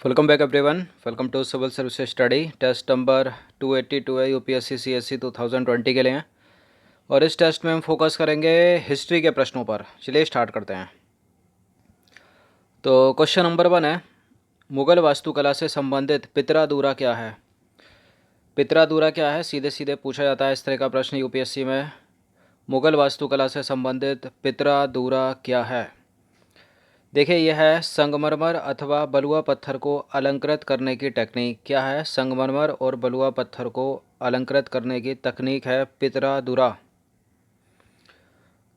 Welcome back everyone. Welcome to civil service study. Test number 282 है UPSC CSC 2020 के लिए हैं और इस टेस्ट में हम फोकस करेंगे हिस्ट्री के प्रश्नों पर। चलिए स्टार्ट करते हैं। तो क्वेश्चन नंबर 1 है, मुग़ल वास्तुकला से संबंधित पितरादूरा क्या है। पितरादूरा क्या है, सीधे सीधे पूछा जाता है इस तरह का प्रश्न यूपीएससी में। मुग़ल वास्तुकला से संबंधित पितरादूरा क्या है। देखिए, यह है संगमरमर अथवा बलुआ पत्थर को अलंकृत करने की टेक्निक। क्या है? संगमरमर और बलुआ पत्थर को अलंकृत करने की तकनीक है पितरादूरा।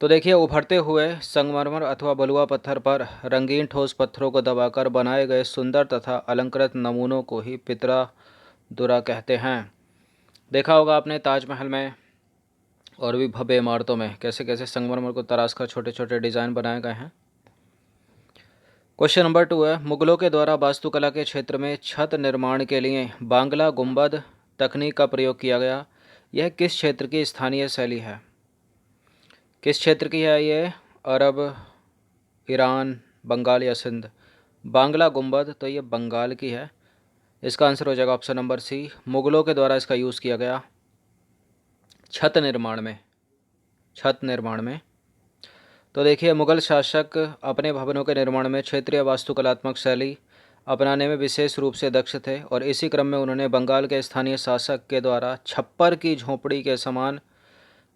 तो देखिए, उभरते हुए संगमरमर अथवा बलुआ पत्थर पर रंगीन ठोस पत्थरों को दबाकर बनाए गए सुंदर तथा अलंकृत नमूनों को ही पितरादूरा कहते हैं। देखा होगा आपने ताजमहल में और भी भव्य इमारतों में कैसे कैसे संगमरमर को तराश कर छोटे छोटे डिज़ाइन बनाए गए हैं। क्वेश्चन नंबर 2 है, मुगलों के द्वारा वास्तुकला के क्षेत्र में छत निर्माण के लिए बांग्ला गुंबद तकनीक का प्रयोग किया गया। यह किस क्षेत्र की स्थानीय शैली है? किस क्षेत्र की है ये? अरब, ईरान, बंगाल या सिंध? बांग्ला गुंबद, तो ये बंगाल की है। इसका आंसर हो जाएगा ऑप्शन नंबर सी। मुगलों के द्वारा इसका यूज़ किया गया छत निर्माण में। छत निर्माण में तो देखिए, मुगल शासक अपने भवनों के निर्माण में क्षेत्रीय वास्तुकलात्मक शैली अपनाने में विशेष रूप से दक्ष थे और इसी क्रम में उन्होंने बंगाल के स्थानीय शासक के द्वारा छप्पर की झोंपड़ी के समान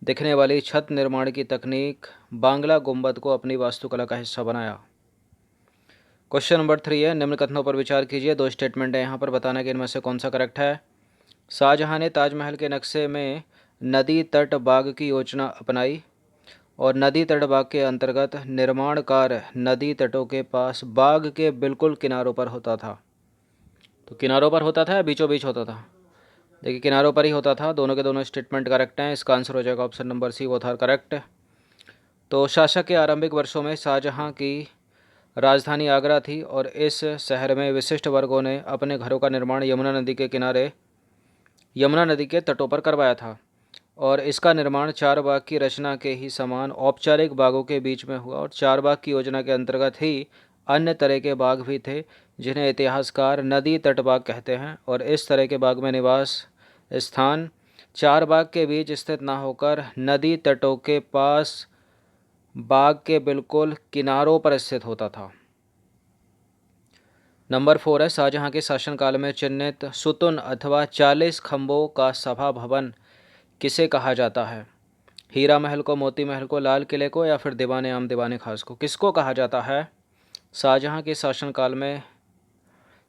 दिखने वाली छत निर्माण की तकनीक बांग्ला गुंबद को अपनी वास्तुकला का हिस्सा बनाया। क्वेश्चन नंबर 3 है, निम्न कथनों पर विचार कीजिए। 2 स्टेटमेंट है यहाँ पर, बताना कि इनमें से कौन सा करेक्ट है। शाहजहाँ ने ताजमहल के नक्शे में नदी तट बाग की योजना अपनाई और नदी तट बाग के अंतर्गत निर्माण कार्य नदी तटों के पास बाग के बिल्कुल किनारों पर होता था। तो किनारों पर होता था या बीचों बीच होता था? देखिए, किनारों पर ही होता था। दोनों के दोनों स्टेटमेंट करेक्ट हैं। इसका आंसर हो जाएगा ऑप्शन नंबर सी, वो था करेक्ट। तो शासक के आरंभिक वर्षों में शाहजहाँ की राजधानी आगरा थी और इस शहर में विशिष्ट वर्गों ने अपने घरों का निर्माण यमुना नदी के किनारे यमुना नदी के तटों पर करवाया था और इसका निर्माण चार बाग की रचना के ही समान औपचारिक बागों के बीच में हुआ और चार बाग की योजना के अंतर्गत ही अन्य तरह के बाग भी थे जिन्हें इतिहासकार नदी तट बाग कहते हैं। और इस तरह के बाग में निवास स्थान चार बाग के बीच स्थित ना होकर नदी तटों के पास बाग के बिल्कुल किनारों पर स्थित होता था। नंबर 4 है, शाहजहाँ के शासनकाल में चिन्हित सुतुन अथवा 40 खंभों का सभा भवन किसे कहा जाता है? हीरा महल को, मोती महल को, लाल किले को या फिर दीवाने आम दीवाने खास को? किसको कहा जाता है शाहजहाँ के शासनकाल में?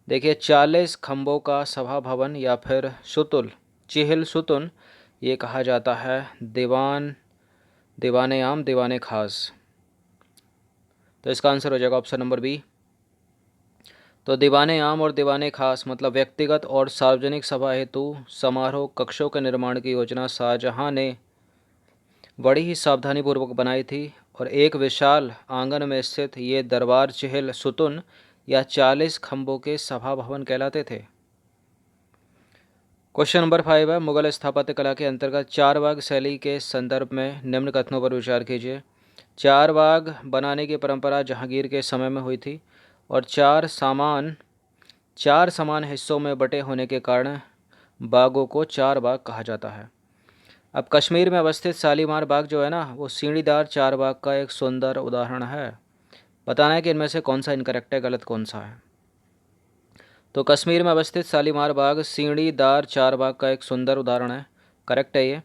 देखिए, 40 खंभों का सभा भवन या फिर सुतुल, चिहिल सुतुन, ये कहा जाता है दीवाने आम दीवाने खास। तो इसका आंसर हो जाएगा ऑप्शन नंबर बी। तो दीवाने आम और दीवाने खास मतलब व्यक्तिगत और सार्वजनिक सभा हेतु समारोह कक्षों के निर्माण की योजना शाहजहाँ ने बड़ी ही सावधानीपूर्वक बनाई थी और एक विशाल आंगन में स्थित ये दरबार चिहिल सुतुन या 40 खंभों के सभा भवन कहलाते थे। क्वेश्चन नंबर 5 है, मुगल स्थापत्य कला के अंतर्गत चार बाग शैली के संदर्भ में निम्न कथनों पर विचार कीजिए। चार बाग बनाने की परंपरा जहांगीर के समय में हुई थी और चार समान हिस्सों में बटे होने के कारण बागों को चार बाग कहा जाता है। अब कश्मीर में अवस्थित शालीमार बाग जो है ना, वो सीढ़ीदार चार बाग का एक सुंदर उदाहरण है। बताना है कि इनमें से कौन सा इनकरेक्ट है, गलत कौन सा है। तो कश्मीर में अवस्थित शालीमार बाग सीढ़ीदार चार बाग का एक सुंदर उदाहरण है, करेक्ट है ये।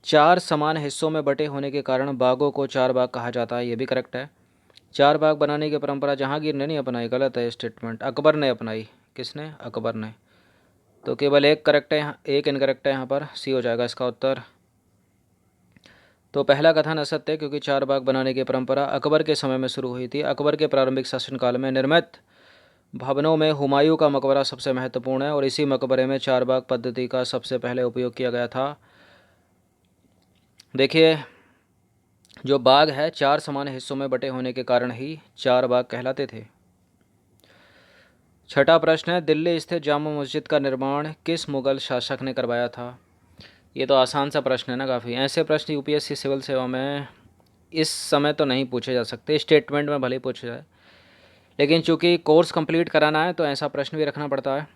चार समान हिस्सों में बटे होने के कारण बागों को चार बाग कहा जाता है, ये भी करेक्ट है। चार बाग बनाने की परंपरा जहांगीर ने नहीं अपनाई, गलत है स्टेटमेंट, अकबर ने अपनाई। किसने? अकबर ने। तो केवल एक करेक्ट है यहाँ, एक इनकरेक्ट है यहाँ पर, सी हो जाएगा इसका उत्तर। तो पहला कथन असत्य है क्योंकि चार बाग बनाने की परंपरा अकबर के समय में शुरू हुई थी। अकबर के प्रारंभिक शासनकाल में निर्मित भवनों में हुमायूं का मकबरा सबसे महत्वपूर्ण है और इसी मकबरे में चार बाग पद्धति का सबसे पहले उपयोग किया गया था। देखिए, जो बाग है चार समान हिस्सों में बटे होने के कारण ही चार बाग कहलाते थे। छठा प्रश्न है, दिल्ली स्थित जामा मस्जिद का निर्माण किस मुगल शासक ने करवाया था? ये तो आसान सा प्रश्न है ना काफ़ी। ऐसे प्रश्न यूपीएससी सिविल सेवा में इस समय तो नहीं पूछे जा सकते, स्टेटमेंट में भले ही पूछे जाए। लेकिन चूंकि कोर्स कंप्लीट कराना है तो ऐसा प्रश्न भी रखना पड़ता है।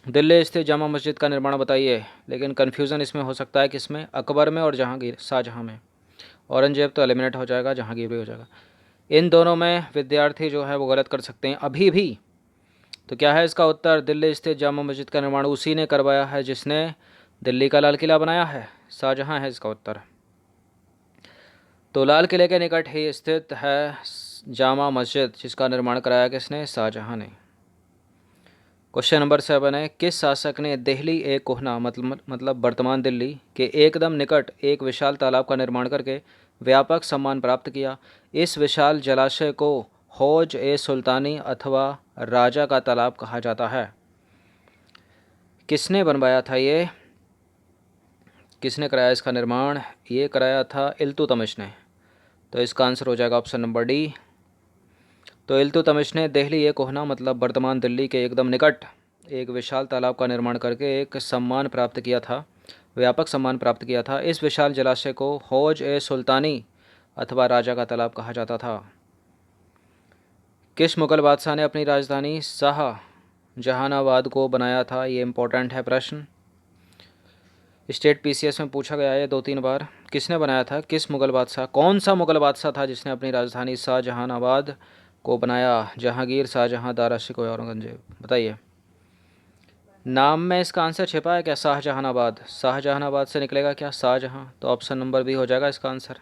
दिल्ली स्थित जामा मस्जिद का निर्माण बताइए, लेकिन कन्फ्यूज़न इसमें हो सकता है किसमें, अकबर में और जहांगीर, शाहजहां में। औरंगजेब तो एलिमिनेट हो जाएगा, जहांगीर भी हो जाएगा। इन दोनों में विद्यार्थी जो है वो गलत कर सकते हैं अभी भी। तो क्या है इसका उत्तर, दिल्ली स्थित जामा मस्जिद का निर्माण उसी ने करवाया है जिसने दिल्ली का लाल किला बनाया है, शाहजहां है इसका उत्तर। तो लाल किले के निकट ही स्थित है जामा मस्जिद, जिसका निर्माण कराया किसने, शाहजहां ने। क्वेश्चन नंबर 7 है, किस शासक ने दिल्ली ए कोहना मतलब वर्तमान दिल्ली के एकदम निकट एक विशाल तालाब का निर्माण करके व्यापक सम्मान प्राप्त किया। इस विशाल जलाशय को हौज ए सुल्तानी अथवा राजा का तालाब कहा जाता है। किसने बनवाया था ये, किसने कराया इसका निर्माण, ये कराया था इल्तुतमिश ने। तो इसका आंसर हो जाएगा ऑप्शन नंबर डी। तो इल्तुतमिश ने दिल्ली ए कोहना मतलब वर्तमान दिल्ली के एकदम निकट एक विशाल तालाब का निर्माण करके एक सम्मान प्राप्त किया था, व्यापक सम्मान प्राप्त किया था। इस विशाल जलाशय को हौज ए सुल्तानी अथवा राजा का तालाब कहा जाता था। किस मुगल बादशाह ने अपनी राजधानी शाहजहानाबाद को बनाया था, ये इम्पोर्टेंट है प्रश्न। स्टेट पीसीएस में पूछा गया है 2-3 बार। किसने बनाया था, किस मुगल बादशाह, कौन सा मुगल बादशाह था जिसने अपनी राजधानी शाहजहानाबाद को बनाया, जहांगीर, शाहजहां, दारा शिकोह, औरंगजेब, बताइए। नाम में इसका आंसर छिपा है क्या, शाहजहानाबाद, शाहजहानाबाद से निकलेगा क्या शाहजहां, तो ऑप्शन नंबर बी हो जाएगा इसका आंसर।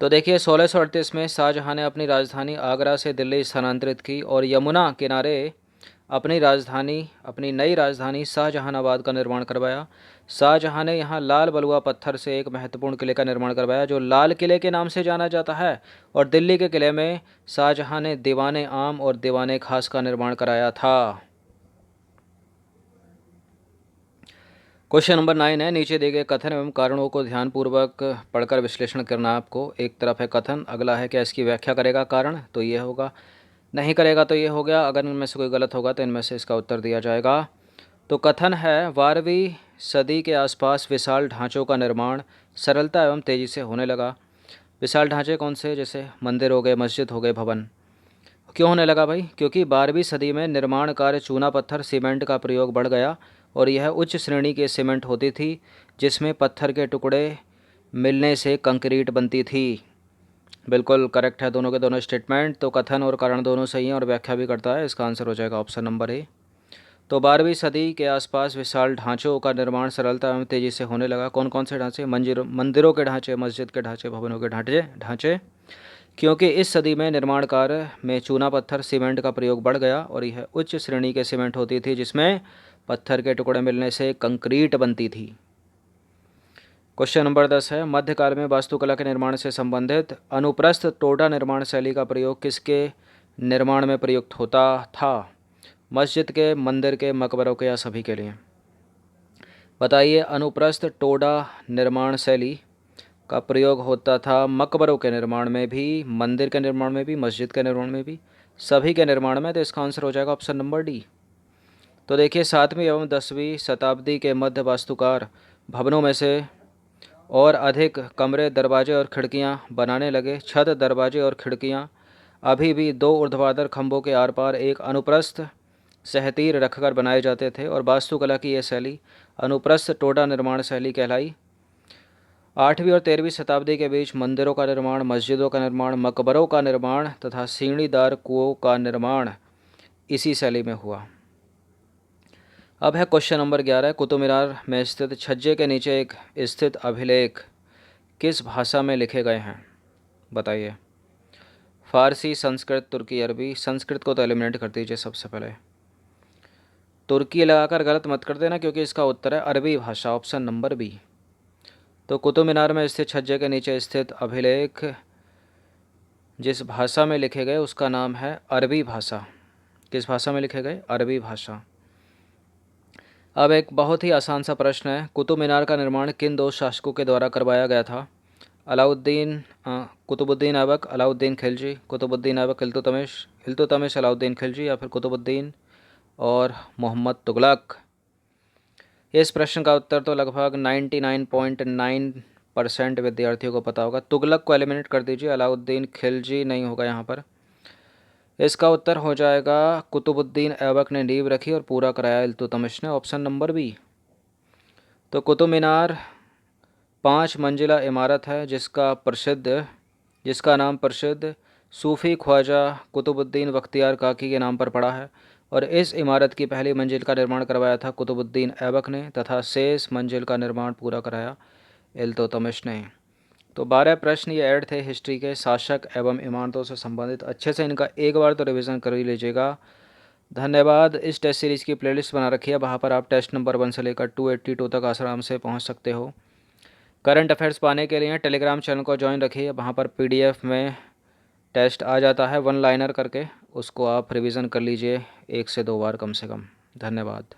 तो देखिए 1638 में शाहजहां ने अपनी राजधानी आगरा से दिल्ली स्थानांतरित की और यमुना किनारे अपनी नई राजधानी शाहजहानाबाद का निर्माण करवाया। शाहजहां ने यहाँ लाल बलुआ पत्थर से एक महत्वपूर्ण किले का निर्माण करवाया जो लाल किले के नाम से जाना जाता है, और दिल्ली के किले में शाहजहां ने दीवाने आम और दीवाने खास का निर्माण कराया था। क्वेश्चन नंबर 9 है, नीचे दिए गए कथन एवं कारणों को ध्यानपूर्वक पढ़कर विश्लेषण करना आपको। एक तरफ है कथन, अगला है क्या इसकी व्याख्या करेगा कारण, तो ये होगा, नहीं करेगा तो ये हो गया। अगर इनमें से कोई गलत होगा तो इनमें से इसका उत्तर दिया जाएगा। तो कथन है, 12वीं सदी के आसपास विशाल ढांचों का निर्माण सरलता एवं तेज़ी से होने लगा। विशाल ढांचे कौन से, जैसे मंदिर हो गए, मस्जिद हो गए, भवन। क्यों होने लगा भाई, क्योंकि 12वीं सदी में निर्माण कार्य, चूना पत्थर सीमेंट का प्रयोग बढ़ गया और यह उच्च श्रेणी के सीमेंट होती थी जिसमें पत्थर के टुकड़े मिलने से कंक्रीट बनती थी। बिल्कुल करेक्ट है दोनों के दोनों स्टेटमेंट। तो कथन और कारण दोनों सही हैं और व्याख्या भी करता है, इसका आंसर हो जाएगा ऑप्शन नंबर ए। तो 12वीं सदी के आसपास विशाल ढांचों का निर्माण सरलता एवं तेज़ी से होने लगा। कौन कौन से ढांचे, मंदिरों के ढांचे, मस्जिद के ढांचे, भवनों के ढांचे क्योंकि इस सदी में निर्माण कार्य में चूना पत्थर सीमेंट का प्रयोग बढ़ गया और यह उच्च श्रेणी के सीमेंट होती थी जिसमें पत्थर के टुकड़े मिलने से कंक्रीट बनती थी। क्वेश्चन नंबर 10 है, मध्यकाल में वास्तुकला के निर्माण से संबंधित अनुप्रस्थ टोडा निर्माण शैली का प्रयोग किसके निर्माण में प्रयुक्त होता था, मस्जिद के, मंदिर के, मकबरों के या सभी के लिए, बताइए। अनुप्रस्थ टोडा निर्माण शैली का प्रयोग होता था मकबरों के निर्माण में भी, मंदिर के निर्माण में भी, मस्जिद के निर्माण में भी, सभी के निर्माण में। तो इसका आंसर हो जाएगा ऑप्शन नंबर डी। तो देखिए 7वीं एवं 10वीं शताब्दी के मध्य वास्तुकार भवनों में से और अधिक कमरे, दरवाजे और खिड़कियां बनाने लगे। छत, दरवाजे और खिड़कियां अभी भी 2 ऊर्ध्वाधर खंभों के आर पार एक अनुप्रस्थ सहतीर रखकर बनाए जाते थे और वास्तुकला की यह शैली अनुप्रस्थ टोडा निर्माण शैली कहलाई। 8वीं और 13वीं शताब्दी के बीच मंदिरों का निर्माण, मस्जिदों का निर्माण, मकबरों का निर्माण तथा सीढ़ीदार कुओं का निर्माण इसी शैली में हुआ। अब है क्वेश्चन नंबर 11, कुतुब मीनार में स्थित छज्जे के नीचे एक स्थित अभिलेख किस भाषा में लिखे गए हैं, बताइए। फारसी, संस्कृत, तुर्की, अरबी। संस्कृत को तो एलिमिनेट कर दीजिए सबसे पहले, तुर्की लगाकर गलत मत कर देना क्योंकि इसका उत्तर है अरबी भाषा, ऑप्शन नंबर बी। तो कुतुब मीनार में स्थित छज्जे के नीचे स्थित अभिलेख जिस भाषा में लिखे गए उसका नाम है अरबी भाषा। किस भाषा में लिखे गए, अरबी भाषा। अब एक बहुत ही आसान सा प्रश्न है, कुतुब मीनार का निर्माण किन 2 शासकों के द्वारा करवाया गया था, कुतुबुद्दीन ऐबक, अलाउद्दीन खिलजी। कुतुबुद्दीन ऐबक, इल्तुतमिश, अलाउद्दीन खिलजी, या फिर कुतुबुद्दीन और मोहम्मद तुगलक। इस प्रश्न का उत्तर तो लगभग 99.9% विद्यार्थियों को पता होगा। तुगलक को एलिमिनेट कर दीजिए, अलाउद्दीन खिलजी नहीं होगा यहाँ पर। इसका उत्तर हो जाएगा कुतुबुद्दीन ऐबक ने नींव रखी और पूरा कराया इल्तुतमिश ने, ऑप्शन नंबर बी। तो कुतुब मीनार 5 मंजिला इमारत है जिसका नाम प्रसिद्ध सूफ़ी ख्वाजा कुतुबुद्दीन बख्तियार काकी के नाम पर पड़ा है, और इस इमारत की पहली मंजिल का निर्माण करवाया था कुतुबुद्दीन ऐबक ने तथा शेष मंजिल का निर्माण पूरा कराया इल्तुतमिश ने। तो 12 प्रश्न ये ऐड थे हिस्ट्री के शासक एवं इमारतों से संबंधित। अच्छे से इनका एक बार तो रिवीजन कर ही लीजिएगा। धन्यवाद। इस टेस्ट सीरीज़ की प्लेलिस्ट बना रखी है, वहाँ पर आप टेस्ट नंबर 1 से लेकर 282 तक आराम से पहुँच सकते हो। करंट अफेयर्स पाने के लिए टेलीग्राम चैनल को ज्वाइन रखिए, वहाँ पर PDF में टेस्ट आ जाता है 1 लाइनर करके, उसको आप रिवीजन कर लीजिए 1 से 2 बार कम से कम। धन्यवाद।